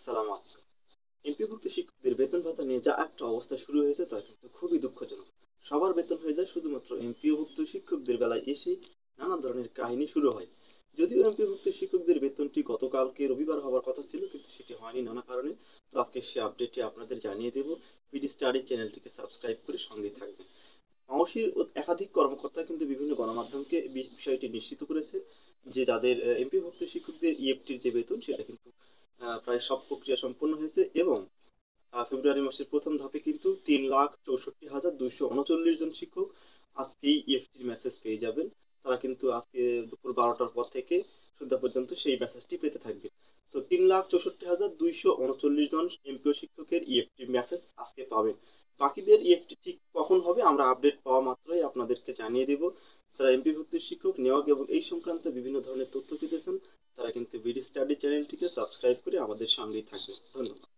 আসসালামু আলাইকুম। এমপিভুক্ত শিক্ষকদের বেতন ভাতা নিয়ে যা একটা অবস্থা শুরু হয়েছে তা কিন্তু খুবই দুঃখজনক। সবার বেতন হয়ে যায়, শুধুমাত্র এমপিওভুক্ত শিক্ষকদের বেলায় এসেই নানা ধরনের কাহিনী শুরু হয়। যদিও এমপিভুক্ত শিক্ষকদের বেতনটি গতকালকে রবিবার হওয়ার কথা ছিল, কিন্তু সেটি হয়নি নানা কারণে। তো আজকে সে আপডেটটি আপনাদের জানিয়ে দেব। পিডি স্টাডি চ্যানেলটিকে সাবস্ক্রাইব করে সঙ্গেই থাকবেন। মাওসির একাধিক কর্মকর্তা কিন্তু বিভিন্ন গণমাধ্যমকে বিষয়টি নিশ্চিত করেছে যে যাদের এমপিভুক্ত শিক্ষকদের ইএফটির যে বেতন সেটা কিন্তু প্রায় সব প্রক্রিয়া সম্পন্ন হয়েছে, এবং ফেব্রুয়ারি মাসের প্রথম ধাপে কিন্তু 3,64,239 জন শিক্ষক আজকেই ইএফটির মেসেজ পেয়ে যাবেন। তারা কিন্তু আজকে দুপুর 12টার পর থেকে সন্ধ্যা পর্যন্ত সেই মেসেজটি পেতে থাকবে। তো 3,64,239 জন এমপিও শিক্ষকের ইএফটি মেসেজ আজকে পাবেন। বাকিদের ইএফটি ঠিক কখন হবে আমরা আপডেট পাওয়া মাত্রই আপনাদেরকে জানিয়ে দেব। যারা এমপিভুক্ত শিক্ষক নিয়োগ এবং এই সংক্রান্ত বিভিন্ন ধরনের তথ্য পেতে চান, তারা কিন্তু বিডি স্টাডি চ্যানেলটিকে সাবস্ক্রাইব করে আমাদের সঙ্গেই থাকবে। ধন্যবাদ।